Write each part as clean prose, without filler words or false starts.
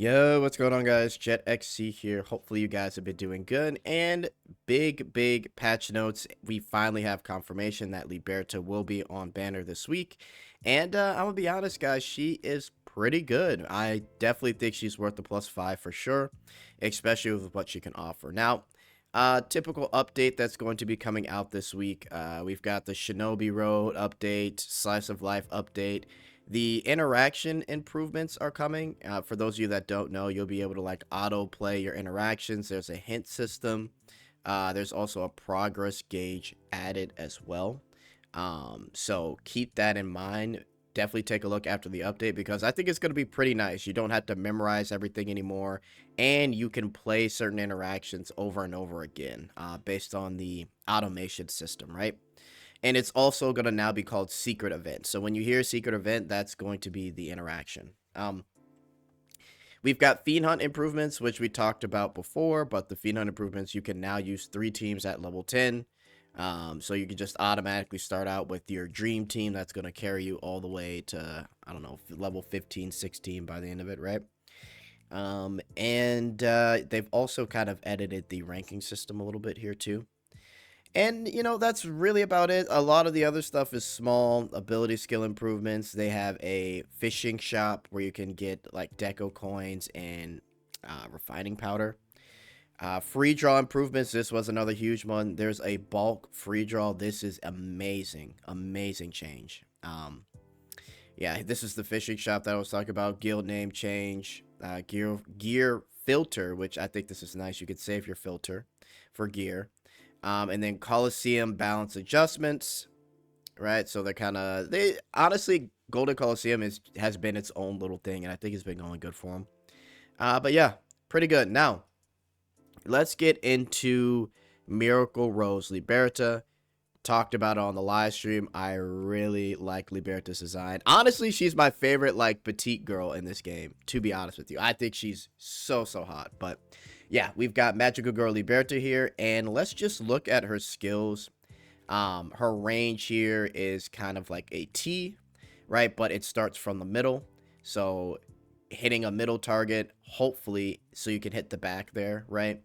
Yo, what's going on, guys? Jetxc here. Hopefully you guys have been doing good. And big patch notes. We finally have confirmation that Liberta will be on banner this week. And I'm gonna be honest, guys, she is pretty good. I definitely think she's worth the +5 for sure, especially with what she can offer. Now, typical update that's going to be coming out this week. We've got the Shinobi Road update, Slice of Life update. The interaction improvements are coming. For those of you that don't know, you'll be able to like auto play your interactions. There's a hint system. There's also a progress gauge added as well. So keep that in mind. Definitely take a look after the update because I think it's going to be pretty nice. You don't have to memorize everything anymore, and you can play certain interactions over and over again based on the automation system, right? And it's also going to now be called secret event. So when you hear secret event, that's going to be the interaction. We've got Fiend Hunt improvements, which we talked about before, but the Fiend Hunt improvements, you can now use 3 teams at level 10. So you can just automatically start out with your dream team that's going to carry you all the way to, I don't know, level 15, 16 by the end of it, right? They've also kind of edited the ranking system a little bit here too. And, that's really about it. A lot of the other stuff is small ability skill improvements. They have a fishing shop where you can get, like, deco coins and refining powder. Free draw improvements. This was another huge one. There's a bulk free draw. This is amazing. Amazing change. Yeah, this is the fishing shop that I was talking about. Guild name change. Gear filter, which I think this is nice. You could save your filter for gear. And then Coliseum balance adjustments, right? So they honestly, Golden Coliseum has been its own little thing, and I think it's been going good for them. But yeah, pretty good. Now, let's get into Miracle Rose Liberta. Talked about it on the live stream. I really like Liberta's design. Honestly, she's my favorite, like, petite girl in this game, to be honest with you. I think she's so hot. But yeah, we've got Magical Girl Liberta here, and let's just look at her skills. Her range here is kind of like a T, right? But it starts from the middle. So hitting a middle target, hopefully, so you can hit the back there, right?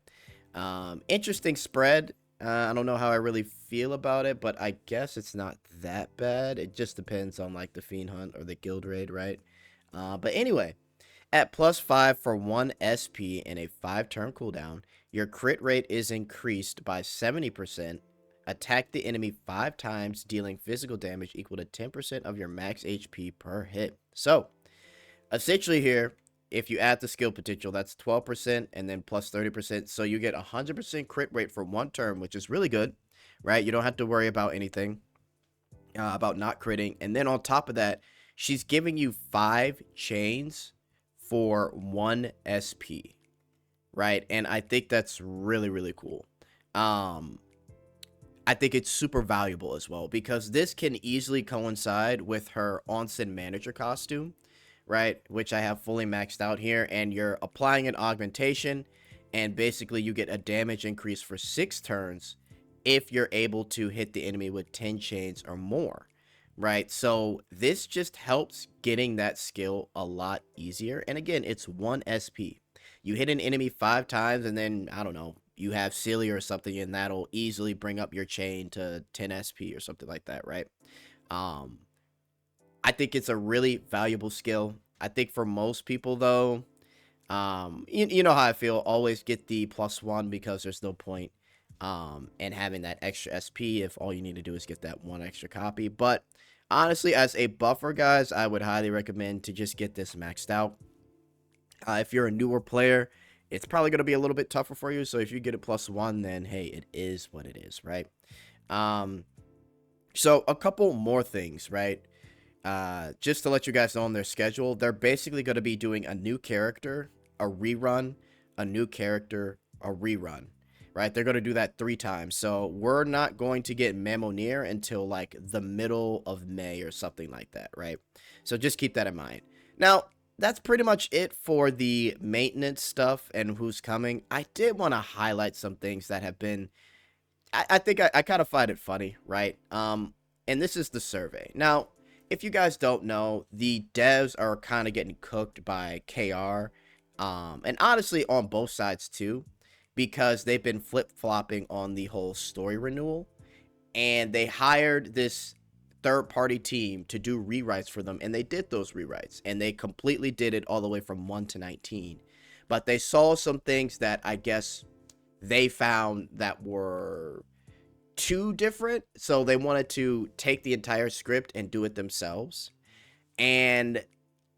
Interesting spread. I don't know how I really feel about it, but I guess it's not that bad. It just depends on like the Fiend Hunt or the Guild Raid, right? But anyway, at +5 for 1 SP and a 5-turn cooldown, your crit rate is increased by 70%. Attack the enemy 5 times, dealing physical damage equal to 10% of your max HP per hit. So, essentially here, if you add the skill potential, that's 12% and then plus 30%. So you get 100% crit rate for 1 turn, which is really good, right? You don't have to worry about anything, about not critting. And then on top of that, she's giving you 5 chains for 1 SP, right? And I think that's really cool. I think it's super valuable as well because this can easily coincide with her Onsen Manager costume, right? Which I have fully maxed out here, and you're applying an augmentation, and basically you get a damage increase for 6 turns if you're able to hit the enemy with 10 chains or more, right? So this just helps getting that skill a lot easier. And again, it's 1 SP. You hit an enemy 5 times, and then, I don't know, you have Celia or something, and that'll easily bring up your chain to 10 SP or something like that, right? I think it's a really valuable skill. I think for most people, though, you know how I feel. Always get the +1 because there's no point in having that extra SP if all you need to do is get that 1 extra copy. But honestly, as a buffer, guys, I would highly recommend to just get this maxed out. If you're a newer player, it's probably going to be a little bit tougher for you. So if you get a +1, then hey, it is what it is, right? So a couple more things, right? Just to let you guys know on their schedule, they're basically going to be doing a new character, a rerun, a new character, a rerun, right? They're going to do that 3 times. So we're not going to get Mammonier until like the middle of May or something like that, right? So just keep that in mind. Now, that's pretty much it for the maintenance stuff and who's coming. I did want to highlight some things that have been, I think I kind of find it funny, right? And this is the survey. Now, if you guys don't know, the devs are kind of getting cooked by KR. And honestly on both sides too, because they've been flip-flopping on the whole story renewal, and they hired this third-party team to do rewrites for them, and they did those rewrites, and they completely did it all the way from 1 to 19. But they saw some things that I guess they found that were too different, so they wanted to take the entire script and do it themselves. And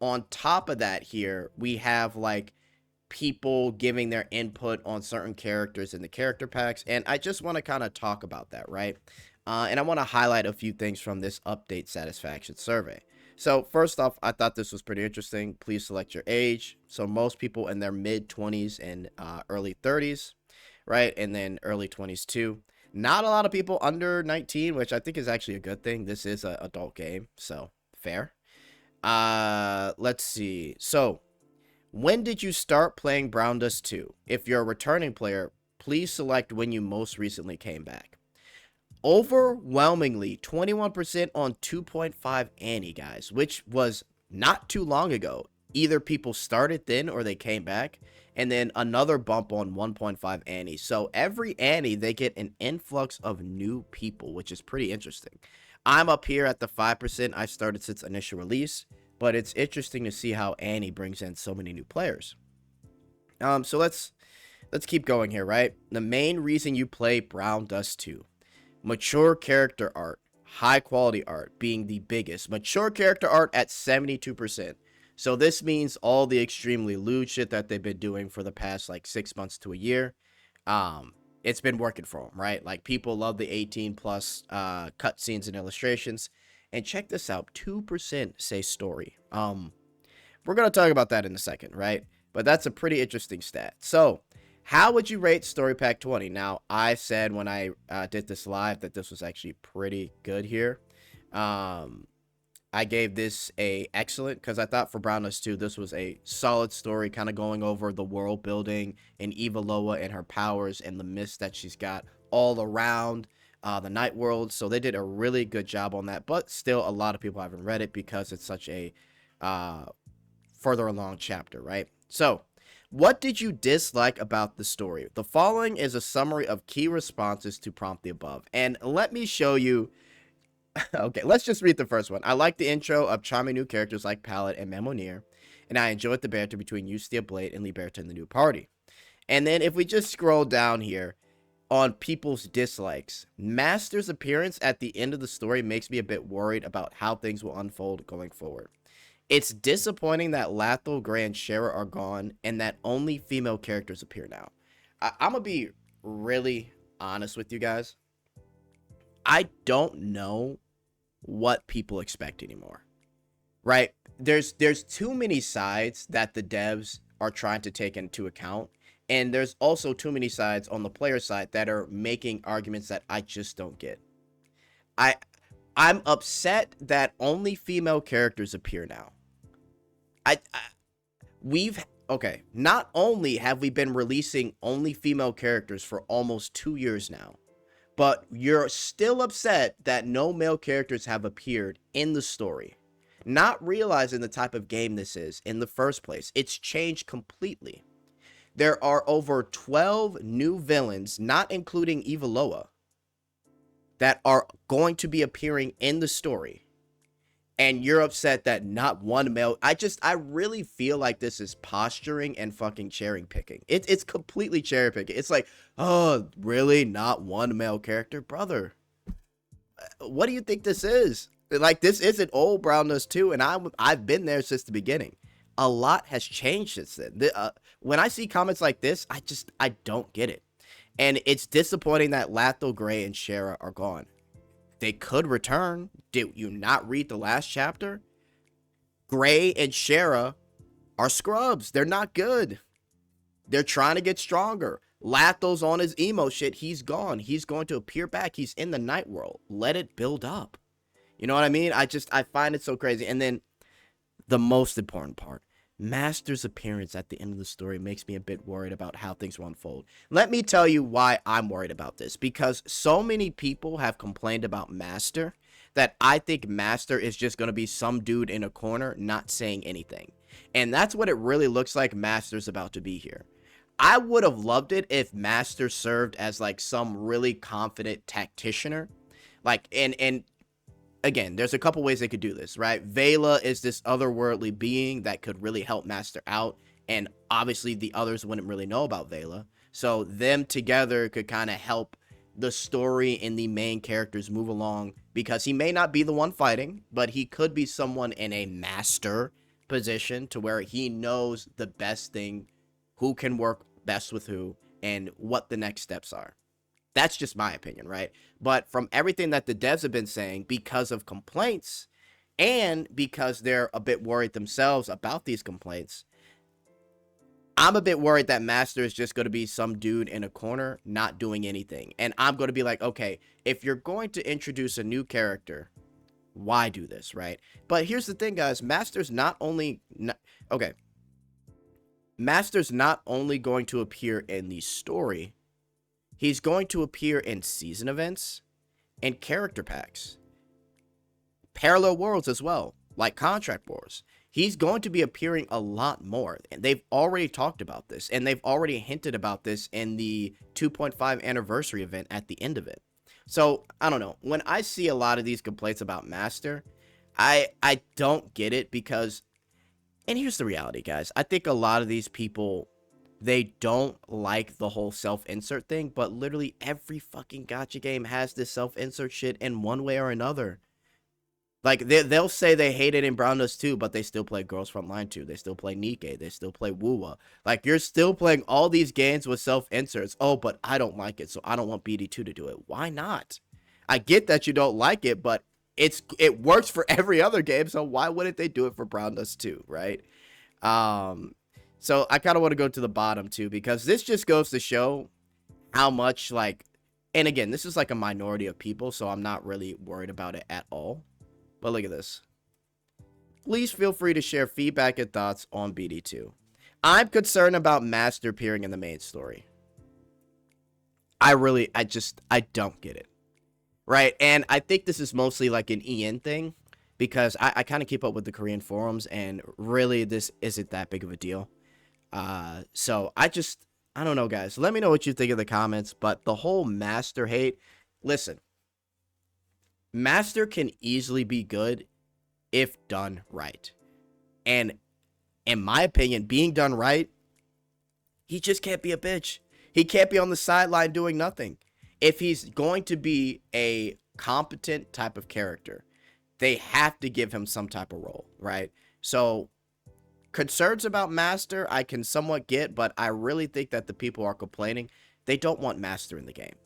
on top of that, here we have like people giving their input on certain characters in the character packs, and I just want to kind of talk about that, right? And I want to highlight a few things from this update satisfaction survey. So first off, I thought this was pretty interesting. Please select your age. So most people in their mid 20s and early 30s, right? And then early 20s too. Not a lot of people under 19, which I think is actually a good thing. This is an adult game, so fair. Let's see. So when did you start playing Browndust2? If you're a returning player, please select when you most recently came back. Overwhelmingly 21% on 2.5 Annie, guys, which was not too long ago. Either people started then or they came back, and then another bump on 1.5 Annie. So every Annie, they get an influx of new people, which is pretty interesting. I'm up here at the 5% I started since initial release, but it's interesting to see how Annie brings in so many new players. So let's keep going here, right? The main reason you play Browndust2. Mature character art, high quality art being the biggest. Mature character art at 72%. So this means all the extremely lewd shit that they've been doing for the past like 6 months to a year. It's been working for them, right? Like people love the 18 plus cutscenes and illustrations. And check this out, 2% say story. We're gonna talk about that in a second, right? But that's a pretty interesting stat. So how would you rate Story Pack 20? Now, I said when I did this live that this was actually pretty good here. I gave this a excellent because I thought for Browndust2 this was a solid story, kind of going over the world building and Eva Loa and her powers and the mist that she's got all around the night world. So they did a really good job on that, but still a lot of people haven't read it because it's such a further along chapter, right? So what did you dislike about the story? The following is a summary of key responses to prompt the above. And let me show you. Okay, let's just read the first one. I like the intro of charming new characters like Palette and Memonir. And I enjoyed the banter between Justia Blade and Liberta in the new party. And then if we just scroll down here on people's dislikes, Master's appearance at the end of the story makes me a bit worried about how things will unfold going forward. It's disappointing that Lathel, Gray, and Shara are gone and that only female characters appear now. I'm going to be really honest with you guys. I don't know what people expect anymore, right? There's too many sides that the devs are trying to take into account. And there's also too many sides on the player side that are making arguments that I just don't get. I'm upset that only female characters appear now. Okay, not only have we been releasing only female characters for almost 2 years now, but you're still upset that no male characters have appeared in the story, not realizing the type of game this is in the first place. It's changed completely. There are over 12 new villains, not including Eva Loa, that are going to be appearing in the story. And you're upset that not one male. I really feel like this is posturing and fucking cherry picking. It's completely cherry picking. It's like, oh, really? Not one male character? Brother, what do you think this is? Like, this isn't old Browndust2, and I've been there since the beginning. A lot has changed since then. When I see comments like this, I don't get it. And it's disappointing that Lathel, Gray, and Shara are gone. They could return. Did you not read the last chapter? Gray and Shara are scrubs. They're not good. They're trying to get stronger. Lathel's on his emo shit. He's gone. He's going to appear back. He's in the night world. Let it build up. You know what I mean? I find it so crazy. And then the most important part. Master's appearance at the end of the story makes me a bit worried about how things will unfold. Let me tell you why I'm worried about this. Because so many people have complained about Master that I think Master is just going to be some dude in a corner not saying anything. And that's what it really looks like Master's about to be here. I would have loved it if Master served as like some really confident tacticianer. Like, and again, there's a couple ways they could do this, right? Vela is this otherworldly being that could really help Master out. And obviously the others wouldn't really know about Vela. So them together could kind of help the story and the main characters move along, because he may not be the one fighting, but he could be someone in a master position to where he knows the best thing, who can work best with who, and what the next steps are. That's just my opinion, right? But from everything that the devs have been saying, because of complaints and because they're a bit worried themselves about these complaints, I'm a bit worried that Master is just going to be some dude in a corner not doing anything. And I'm going to be like, okay, if you're going to introduce a new character, why do this, right? But here's the thing, guys. Master's not only going to appear in the story, he's going to appear in season events and character packs. Parallel worlds as well, like Contract Wars. He's going to be appearing a lot more. And they've already talked about this, and they've already hinted about this in the 2.5 anniversary event at the end of it. So, I don't know. When I see a lot of these complaints about Master, I don't get it, because, and here's the reality, guys. I think a lot of these people, they don't like the whole self-insert thing, but literally every fucking gacha game has this self-insert shit in one way or another. Like, they'll say they hate it in Browndust2, but they still play Girls Frontline 2. They still play Nikke. They still play Wuwa. Like, you're still playing all these games with self-inserts. Oh, but I don't like it, so I don't want BD2 to do it. Why not? I get that you don't like it, but it works for every other game, so why wouldn't they do it for Browndust2, right? So I kind of want to go to the bottom, too, because this just goes to show how much, like, and again, this is like a minority of people, so I'm not really worried about it at all. But look at this. Please feel free to share feedback and thoughts on BD2. I'm concerned about Master appearing in the main story. I don't get it. Right? And I think this is mostly like an EN thing, because I kind of keep up with the Korean forums, and really this isn't that big of a deal. So I don't know, guys. Let me know what you think in the comments, but the whole Master hate, listen. Master can easily be good if done right. And in my opinion, being done right, he just can't be a bitch. He can't be on the sideline doing nothing. If he's going to be a competent type of character, they have to give him some type of role, right? So concerns about Master I can somewhat get, but I really think that the people are complaining. They don't want Master in the game.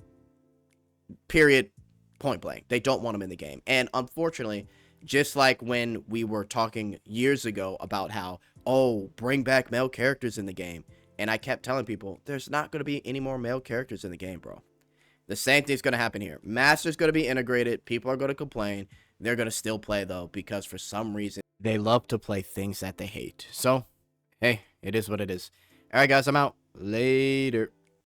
Period. Point blank. They don't want him in the game. And unfortunately, just like when we were talking years ago about how, oh, bring back male characters in the game, and I kept telling people, there's not going to be any more male characters in the game, bro. The same thing's going to happen here. Master's going to be integrated. People are going to complain. They're going to still play, though, because for some reason, they love to play things that they hate. So, hey, it is what it is. All right, guys, I'm out. Later.